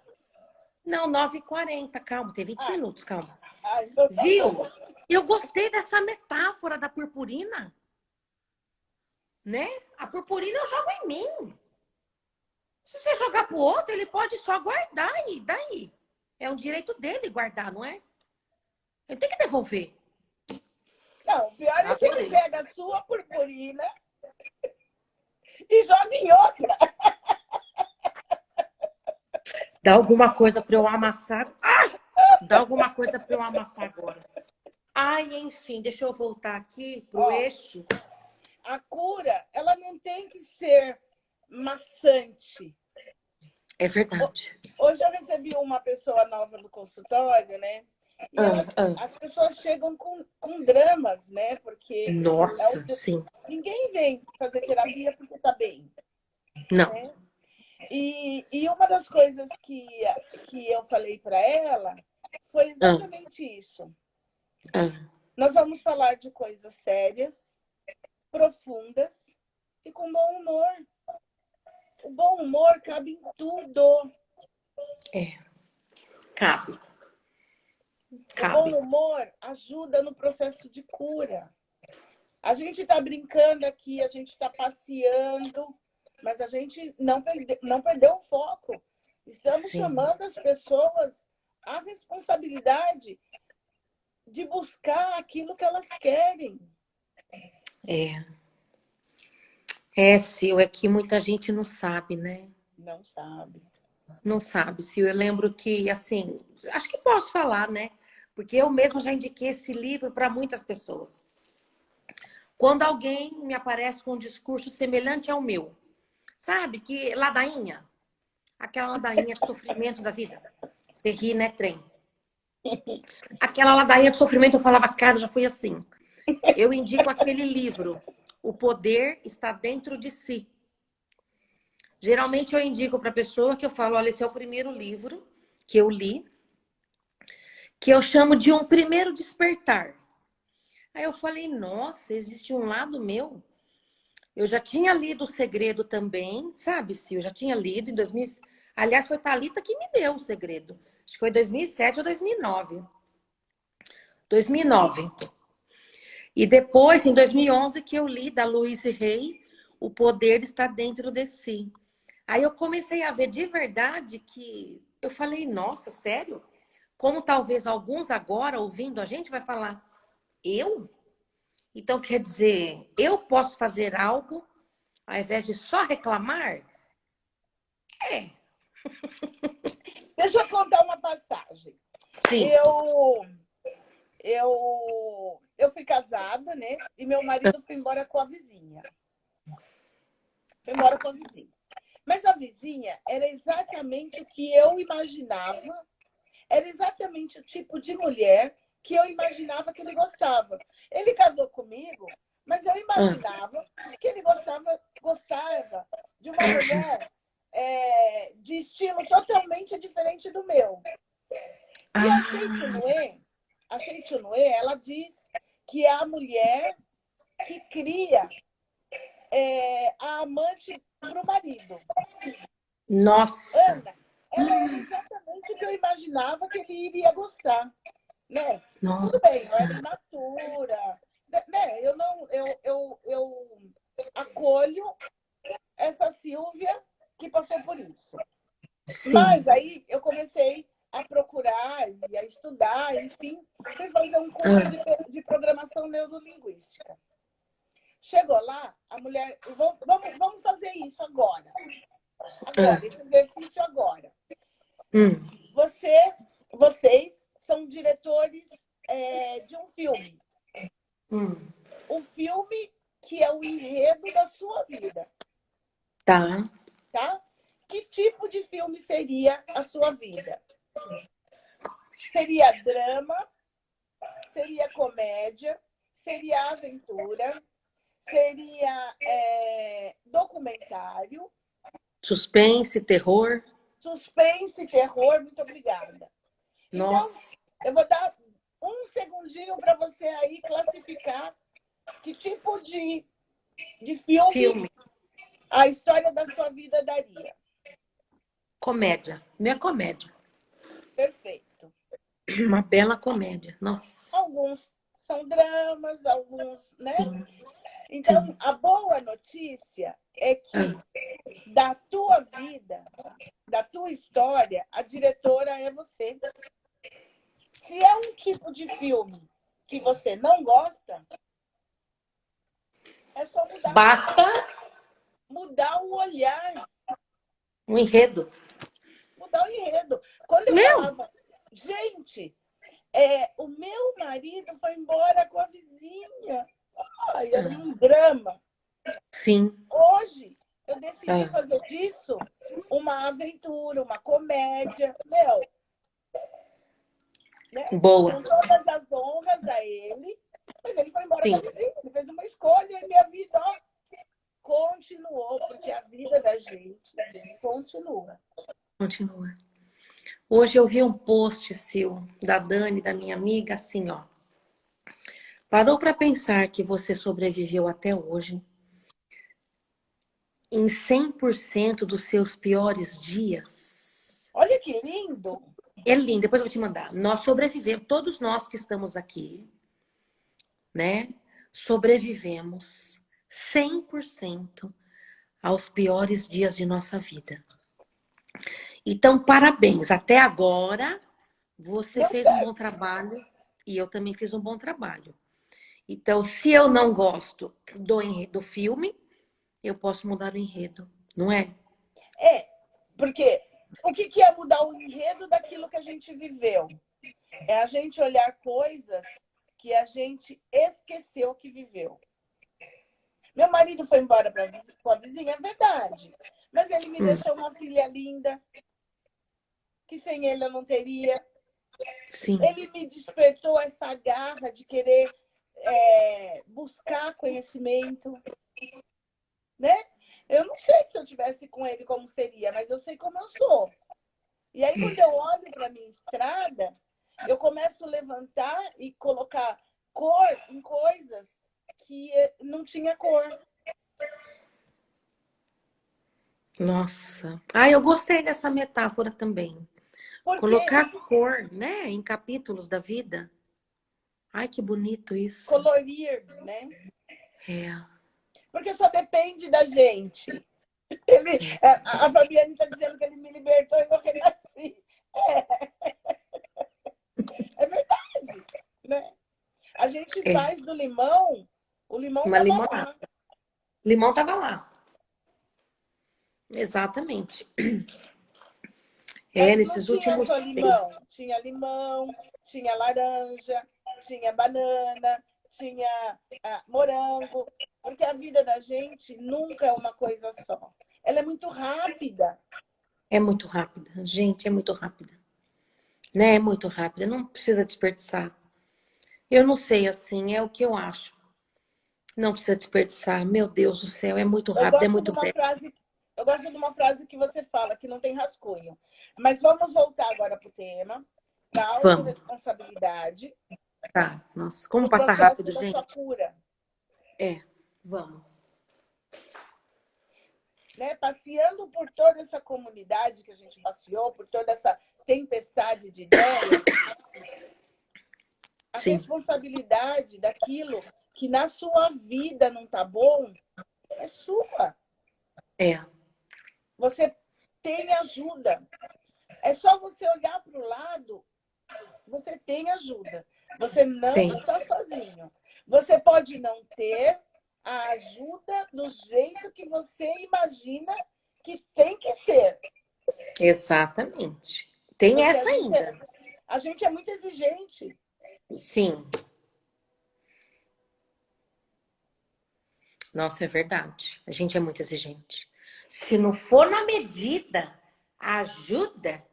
Não, 9h40, calma, tem 20 Ah, minutos, calma. então tá Viu? bom. Eu gostei dessa metáfora da purpurina, né? A purpurina eu jogo em mim. Se você jogar pro outro, ele pode só guardar e daí? É um direito dele guardar, não é? Ele tem que devolver. Não, o pior é se ele Adorei. pega a sua purpurina e joga em outra. Dá alguma coisa para eu amassar. Dá alguma coisa para eu amassar agora. Ai, enfim, deixa eu voltar aqui pro Ó, eixo. a cura, ela não tem que ser maçante. É verdade. Hoje eu recebi uma pessoa nova no consultório, né? E as pessoas chegam com dramas, né? Porque Nossa, sim. ninguém vem fazer terapia porque está bem, Não. né? E uma das coisas que eu falei para ela foi Ah, exatamente isso. ah. Nós vamos falar de coisas sérias, profundas e com bom humor. O bom humor cabe em tudo. Cabe. O bom Cabe. humor ajuda no processo de cura. A gente está brincando aqui, a gente está passeando, mas a gente não perdeu o foco. Estamos Sim. chamando as pessoas à responsabilidade de buscar aquilo que elas querem. É. É, Sil, é que muita gente não sabe, né? Não sabe. Não sabe, Sil. Eu lembro que, assim, acho que posso falar, né? Porque eu mesma já indiquei esse livro para muitas pessoas. Quando alguém me aparece com um discurso semelhante ao meu, sabe? Que ladainha, aquela ladainha de sofrimento da vida. Você ri, né, trem? Aquela ladainha de sofrimento, eu falava, cara, eu já fui assim. Eu indico aquele livro, O Poder Está Dentro de Si. Geralmente eu indico para a pessoa que eu falo, olha, esse é o primeiro livro que eu li, que eu chamo de Um Primeiro Despertar. Aí eu falei, nossa, existe um lado meu. Eu já tinha lido O Segredo também, sabe, Se eu já tinha lido em 2000. Aliás, foi Thalita que me deu O Segredo. Acho que foi 2007 ou 2009. 2009. E depois, em 2011, que eu li da Louise Hay, O Poder Está Dentro de Si. Aí eu comecei a ver de verdade que eu falei, nossa, sério? Como talvez alguns agora, ouvindo a gente, vai falar, eu? Então, quer dizer, eu posso fazer algo ao invés de só reclamar? É. Deixa eu contar uma passagem. Sim. Eu fui casada, né? E meu marido foi embora com a vizinha. Foi embora com a vizinha. Mas a vizinha era exatamente o que eu imaginava, era exatamente o tipo de mulher que eu imaginava que ele gostava. Ele casou comigo, mas eu imaginava que ele gostava de uma mulher de estilo totalmente diferente do meu. E a Shei Noé, ela diz que é a mulher que cria a amante para o marido. Nossa. Ana, ela era exatamente o que eu imaginava que ele iria gostar, né? Tudo bem, eu era Nossa. imatura, né? Eu acolho essa Silvia que passou por isso. Sim. Mas aí eu comecei a procurar e a estudar, enfim, fui fazer um curso de programação neurolinguística. Chegou lá, a mulher, vamos fazer isso agora. Agora, esse exercício agora. Vocês são diretores de um filme. O filme que é o enredo da sua vida. Tá. Tá? Que tipo de filme seria a sua vida? Seria drama? Seria comédia? Seria aventura? Seria documentário? Suspense, terror. Suspense, terror? Muito obrigada. Então, Nossa. eu vou dar um segundinho para você aí classificar que tipo de filme a história da sua vida daria. Comédia. Minha comédia. Perfeito. Uma bela comédia. Nossa. Alguns são dramas, alguns, né? Então, Sim. a boa notícia é que da tua vida, da tua história, a diretora é você. Se é um tipo de filme que você não gosta, é só mudar. Basta Mudar o olhar. um enredo. Mudar o enredo. Quando eu falava, gente, o meu marido foi embora com a vizinha. Ai, era um drama. Sim. Hoje, eu decidi fazer disso uma aventura, uma comédia. Meu, né? Boa. Com todas as honras a ele, mas ele foi embora Sim. com a vizinha, ele fez uma escolha e minha vida continuou, porque a vida da gente continua. Continua. Hoje eu vi um post seu, da Dani, da minha amiga, assim, ó. Parou para pensar que você sobreviveu até hoje em 100% dos seus piores dias? Olha que lindo! É lindo, depois eu vou te mandar. Nós sobrevivemos, todos nós que estamos aqui, né? Sobrevivemos 100% aos piores dias de nossa vida. Então, parabéns. Até agora, você Deu fez um bom certo. trabalho e eu também fiz um bom trabalho. Então, se eu não gosto do filme, eu posso mudar o enredo, não é? Porque o que é mudar o enredo daquilo que a gente viveu? É a gente olhar coisas que a gente esqueceu que viveu. Meu marido foi embora com a vizinha, é verdade. Mas ele me deixou uma filha linda, que sem ele eu não teria. Sim. Ele me despertou essa garra de querer buscar conhecimento, né? Eu não sei se eu tivesse com ele como seria, mas eu sei como eu sou. E aí, quando eu olho para a minha estrada, eu começo a levantar e colocar cor em coisas que não tinha cor. Nossa. Ah, eu gostei dessa metáfora também. Porque Colocar cor, né, em capítulos da vida. Ai, que bonito isso. colorir, né? É. Porque só depende da gente. A Fabiane está dizendo que ele me libertou e eu renasci. É verdade, né? A gente faz do limão, o limão Uma estava limonada. lá. Limão tava lá. Exatamente. Mas não nesses tinha últimos só tempos. limão, tinha laranja, tinha banana, tinha morango, porque a vida da gente nunca é uma coisa só. Ela é muito rápida. É muito rápida, gente, é muito rápida. Né? É muito rápida, não precisa desperdiçar. Eu não sei, assim, é o que eu acho. Não precisa desperdiçar. Meu Deus do céu, é muito Eu rápido, é gosto de muito uma breve. frase, eu gosto de uma frase que você fala, que não tem rascunho. Mas vamos voltar agora para o tema, para a Vamos, autorresponsabilidade tá. Nossa, como no passa rápido, processo da sua gente. cura. É, vamos. Né? Passeando por toda essa comunidade que a gente passeou, por toda essa tempestade de ideias, a Sim, responsabilidade daquilo que na sua vida não está bom é sua. é, Você tem ajuda. É só você olhar para o lado, você tem ajuda. Você não tem. está sozinho. Você pode não ter a ajuda do jeito que você imagina que tem que ser. Exatamente. Tem Porque essa ainda. a gente é muito exigente. Sim. Nossa, é verdade. A gente é muito exigente. Se não for na medida, ajuda.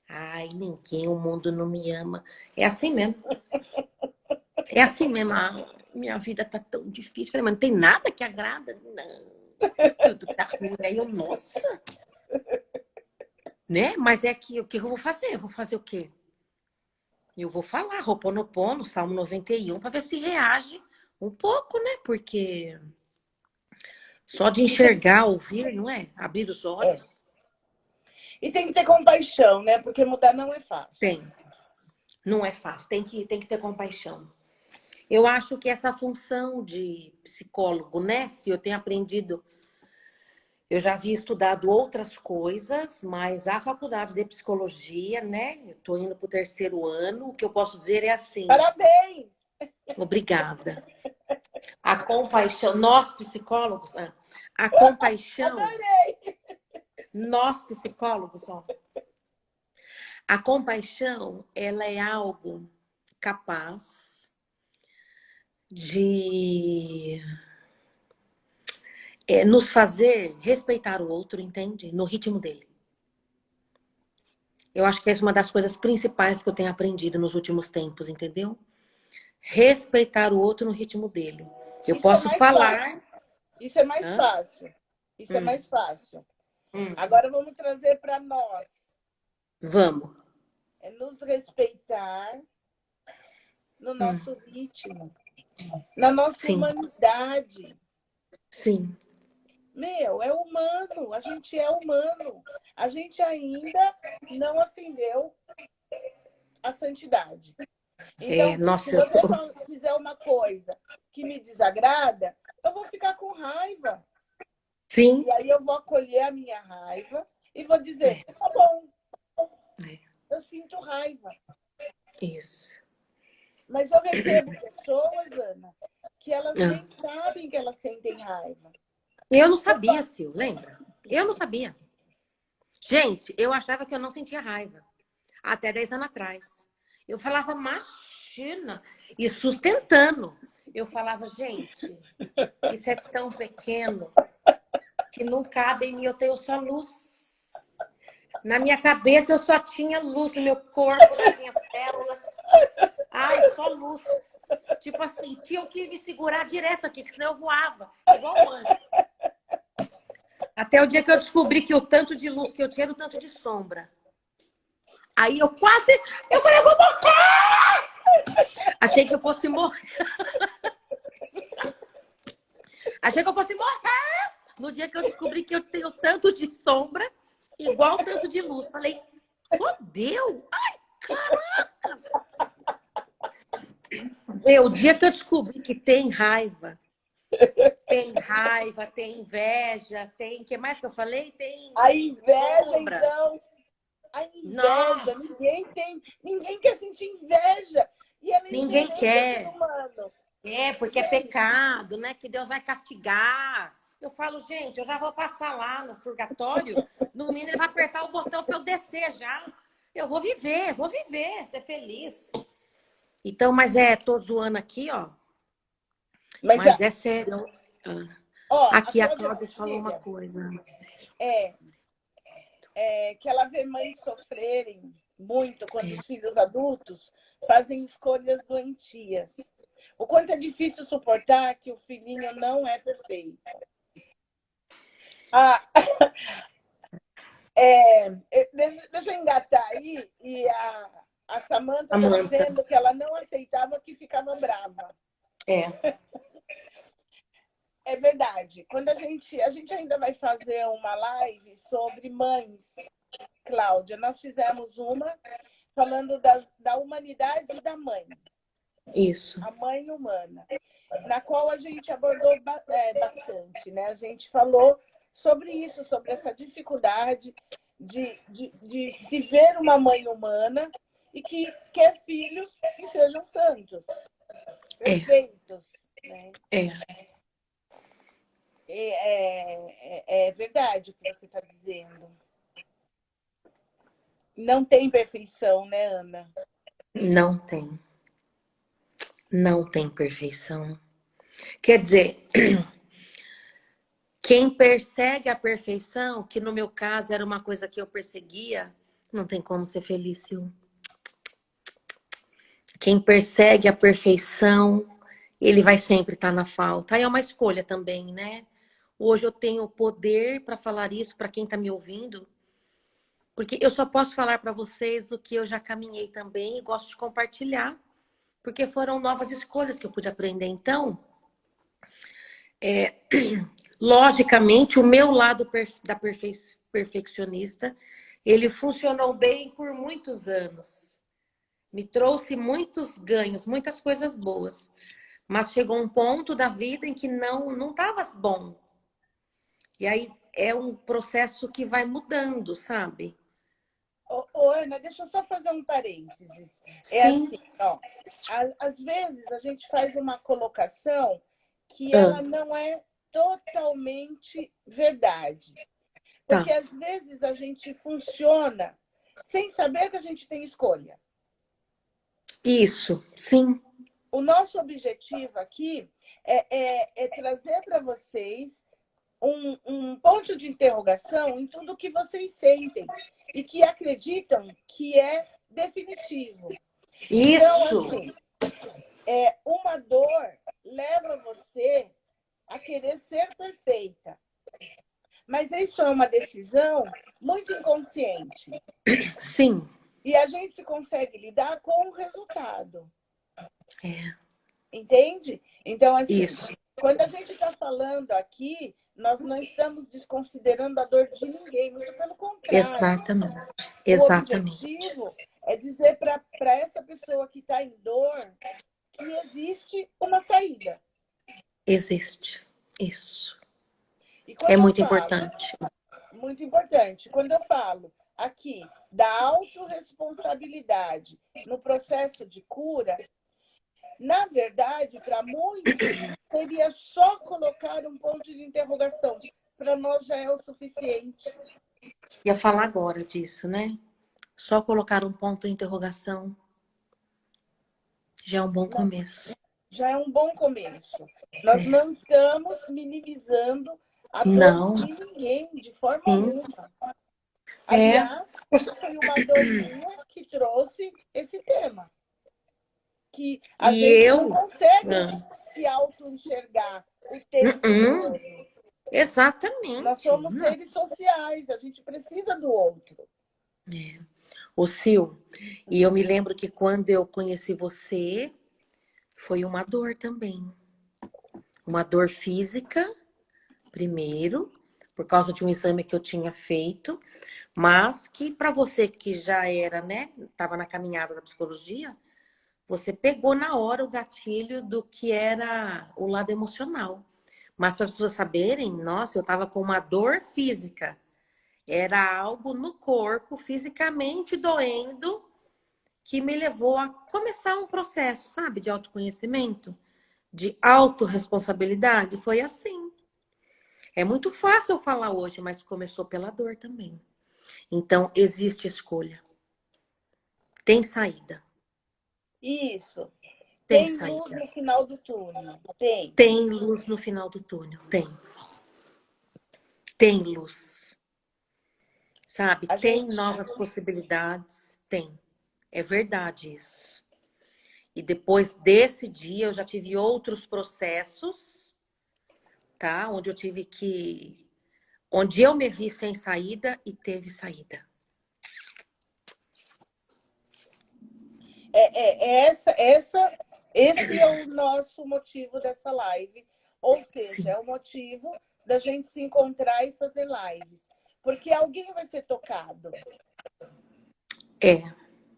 Ai, ninguém, o mundo não me ama. É assim mesmo. É assim mesmo. Ah, minha vida tá tão difícil. Falei, mas não tem nada que agrada? Não. Tudo tá ruim. Aí eu, nossa. Né? Mas é que o que eu vou fazer? Eu vou fazer o quê? Eu vou falar, Roponopono, Salmo 91, para ver se reage um pouco, né? Porque só de E tem, enxergar, ouvir, não é? Abrir os é. olhos. E tem que ter compaixão, né? Porque mudar não é fácil. Tem. Não é fácil. Tem que ter compaixão. Eu acho que essa função de psicólogo, né? Se eu tenho aprendido, eu já havia estudado outras coisas, mas a faculdade de psicologia, né? Eu estou indo para o terceiro ano. O que eu posso dizer é assim: Parabéns! obrigada. A compaixão, nós psicólogos, a compaixão, Adorei! nós psicólogos, ó, a compaixão, ela é algo capaz de nos fazer respeitar o outro, entende? No ritmo dele. Eu acho que essa é uma das coisas principais que eu tenho aprendido nos últimos tempos, entendeu? Respeitar o outro no ritmo dele. Eu Isso é posso mais falar. fácil. Isso é mais Hã? fácil. Isso é Hum, mais fácil. hum. Agora vamos trazer para nós. Vamos. É nos respeitar no Hum. nosso ritmo, na nossa Sim, humanidade. sim. Meu, é humano, a gente é humano. A gente ainda não acendeu a santidade. Então, se Nossa, você fizer uma coisa que me desagrada, eu vou ficar com raiva. sim. E aí eu vou acolher a minha raiva e vou dizer, É, tá bom, é, eu sinto raiva. isso. Mas eu recebo pessoas, Ana, que elas Ah. nem sabem que elas sentem raiva. Eu não Eu sabia, falo, Sil, lembra? Eu não sabia. Gente, eu achava que eu não sentia raiva. Até 10 anos atrás. Eu falava, imagina. E sustentando. Eu falava, gente, isso é tão pequeno que não cabe em mim. Eu tenho só luz. Na minha cabeça eu só tinha luz no meu corpo, nas minhas células. Ai, só luz. Tipo assim, tinham que me segurar direto aqui, que senão eu voava. Igual um anjo. Até o dia que eu descobri que o tanto de luz que eu tinha era o tanto de sombra. Aí eu quase... Eu falei, eu vou morrer! Achei que eu fosse morrer. Achei que eu fosse morrer! No dia que eu descobri que eu tenho tanto de sombra, igual tanto de luz. Falei, fodeu! Ai, caracas! O dia que eu descobri que tem raiva, tem inveja, tem... O que mais que eu falei? Tem a inveja, sombra. então, a inveja, Nossa! ninguém quer sentir inveja. E ela é Ninguém inerente ao ser quer. humano. Porque é Gente, pecado, né? Que Deus vai castigar. Eu falo, gente, eu já vou passar lá no purgatório. No mínimo, ele vai apertar o botão para eu descer já. Eu vou viver, ser feliz. Então, mas é, tô zoando aqui, ó. Mas, Mas é sério. ó, a Aqui a Cláudia Cláudia falou uma Castilha coisa. é, é que ela vê mães sofrerem muito quando os filhos adultos fazem escolhas doentias. O quanto é difícil suportar que o filhinho não é perfeito. Ah, deixa eu engatar aí, e a Samantha está Samantha. dizendo que ela não aceitava que ficava brava. É. É verdade. Quando a gente ainda vai fazer uma live sobre mães, Cláudia, nós fizemos uma falando da humanidade da mãe, Isso. a mãe humana, na qual a gente abordou bastante, né? A gente falou sobre isso, sobre essa dificuldade de se ver uma mãe humana e que quer filhos que sejam santos, perfeitos. Né? É verdade o que você está dizendo. Não tem perfeição, né, Ana? Não tem. Não tem perfeição. Quer dizer, quem persegue a perfeição, que no meu caso era uma coisa que eu perseguia, não tem como ser feliz, Sil. Quem persegue a perfeição, ele vai sempre estar na falta. Aí é uma escolha também, né? Hoje eu tenho poder para falar isso para quem está me ouvindo, porque eu só posso falar para vocês o que eu já caminhei também e gosto de compartilhar, porque foram novas escolhas que eu pude aprender. Então, logicamente, o meu lado perfeccionista, ele funcionou bem por muitos anos. Me trouxe muitos ganhos, muitas coisas boas. Mas chegou um ponto da vida em que não estava bom. E aí é um processo que vai mudando, sabe? Ana, deixa eu só fazer um parênteses. É Sim. assim, ó, às vezes a gente faz uma colocação que ela não é totalmente verdade. Porque Tá. às vezes a gente funciona sem saber que a gente tem escolha. Isso, sim. O nosso objetivo aqui é trazer para vocês um ponto de interrogação em tudo que vocês sentem e que acreditam que é definitivo. Então, Isso. assim, uma dor leva você a querer ser perfeita. Mas isso é uma decisão muito inconsciente. Sim. E a gente consegue lidar com o resultado. É. Entende? Então, assim, Isso. quando a gente está falando aqui, nós não estamos desconsiderando a dor de ninguém, muito pelo contrário. Exatamente. O Exatamente. objetivo é dizer para essa pessoa que está em dor que existe uma saída. Existe. Isso. E É quando eu muito falo, importante. muito importante, quando eu falo aqui da autorresponsabilidade no processo de cura, na verdade, para muitos, seria só colocar um ponto de interrogação. Para nós já é o suficiente. Ia falar agora disso, né? Só colocar um ponto de interrogação já é um bom começo. Já é um bom começo. Nós não estamos minimizando a dor Não. de ninguém, de forma Sim. alguma. É. Aliás, foi uma dor minha que trouxe esse tema. Que a E gente não eu. consegue se auto-enxergar o tempo todo. Exatamente. Nós somos seres sociais, a gente precisa do outro. Ô, Sil, e eu me lembro que quando eu conheci você, foi uma dor também. Uma dor física, primeiro, por causa de um exame que eu tinha feito, mas que para você que já era, né, estava na caminhada da psicologia, você pegou na hora o gatilho do que era o lado emocional. Mas para as pessoas saberem, nossa, eu estava com uma dor física. Era algo no corpo, fisicamente doendo, que me levou a começar um processo, sabe, de autoconhecimento, de autorresponsabilidade. Foi assim. É muito fácil eu falar hoje, mas começou pela dor também. Então, existe escolha. Tem saída. Isso. Tem Tem luz saída. no final do túnel. Tem. Tem luz no final do túnel. Tem. Tem luz. Sabe? A Tem gente... novas possibilidades. Tem. É verdade isso. E depois desse dia eu já tive outros processos, tá? Onde eu me vi sem saída e teve saída. Esse é o nosso motivo dessa live. Ou seja, Sim. é o motivo da gente se encontrar e fazer lives. Porque alguém vai ser tocado.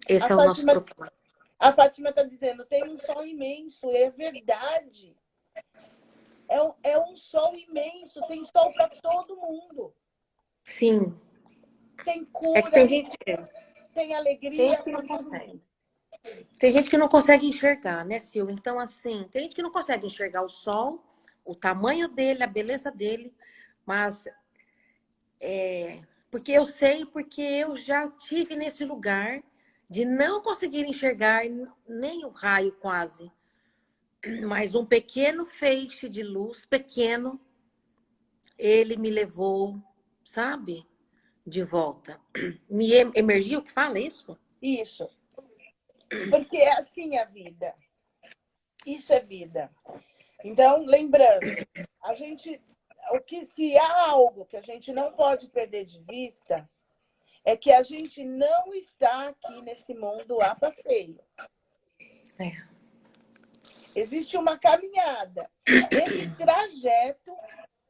Esse é o nosso propósito. A Fátima está dizendo, tem um sol imenso, é verdade. É um sol imenso, tem sol para todo mundo. Sim. Tem cura, Tem gente alegria que não para todo consegue. mundo. Tem gente que não consegue enxergar, né, Sil? Então, assim, tem gente que não consegue enxergar o sol, o tamanho dele, a beleza dele, mas porque eu sei, porque eu já tive nesse lugar de não conseguir enxergar nem o raio quase, mas um pequeno feixe de luz, pequeno, ele me levou, sabe, de volta. Me emergiu, que fala isso? Isso. Porque é assim a vida. Isso é vida. Então, lembrando, se há algo que a gente não pode perder de vista, é que a gente não está aqui nesse mundo a passeio. Existe uma caminhada. Esse trajeto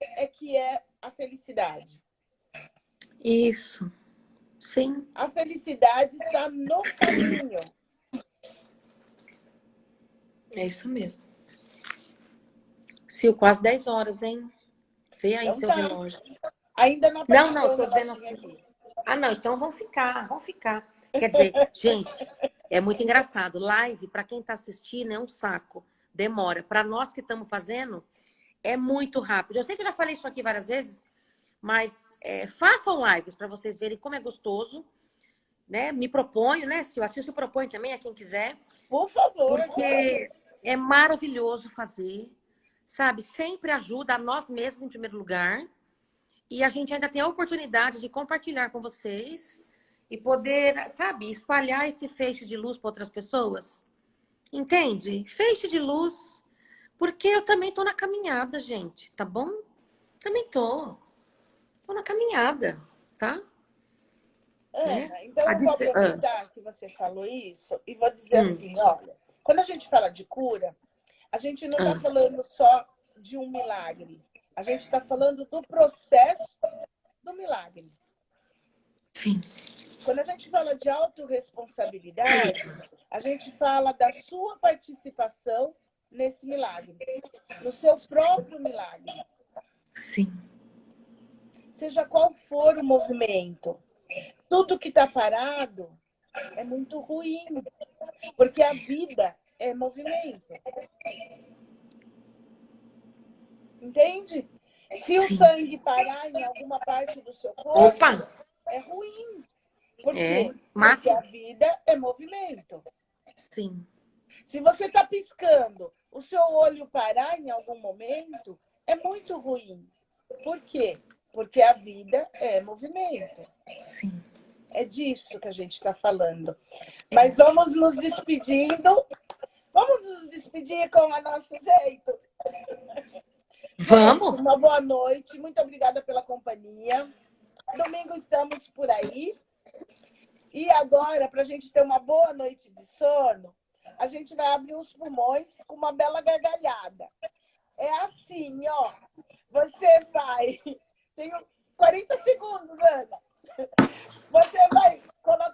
é que é a felicidade. Isso. Sim. A felicidade está no caminho. É isso mesmo. Sil, quase 10 horas, hein? Vê aí Então, seu relógio. Ainda não apareceu Não, tô dizendo assim. aqui. Ah, não, então vamos ficar. Quer dizer, gente, é muito engraçado. Live, para quem tá assistindo, é um saco. Demora. Para nós que estamos fazendo, é muito rápido. Eu sei que eu já falei isso aqui várias vezes, mas façam lives para vocês verem como é gostoso. Né? Me proponho, né, Sil? A Sil se propõe também, a quem quiser. Por favor. Porque é maravilhoso fazer, sabe? Sempre ajuda a nós mesmos em primeiro lugar. E a gente ainda tem a oportunidade de compartilhar com vocês e poder, sabe, espalhar esse feixe de luz para outras pessoas. Entende? Feixe de luz. Porque eu também tô na caminhada, gente, tá bom? Também tô. Tô na caminhada, tá? Ana, então eu vou aproveitar que você falou isso e vou dizer assim, olha, quando a gente fala de cura, a gente não está falando só de um milagre. A gente está falando do processo do milagre. Sim. Quando a gente fala de autorresponsabilidade, a gente fala da sua participação nesse milagre, no seu próprio milagre. Sim. Seja qual for o movimento, tudo que está parado é muito ruim, porque a vida é movimento. Entende? Se o sangue parar em alguma parte do seu corpo, é ruim. Por quê? Porque a vida é movimento. Sim. Se você está piscando, o seu olho parar em algum momento, é muito ruim. Por quê? Porque a vida é movimento. Sim. É disso que a gente está falando. Mas vamos nos despedindo. Vamos nos despedir com o nosso jeito. Vamos! Uma boa noite. Muito obrigada pela companhia. Domingo estamos por aí. E agora, para a gente ter uma boa noite de sono, a gente vai abrir os pulmões com uma bela gargalhada. É assim, ó. Você vai... Tenho 40 segundos, Ana. Você vai colocar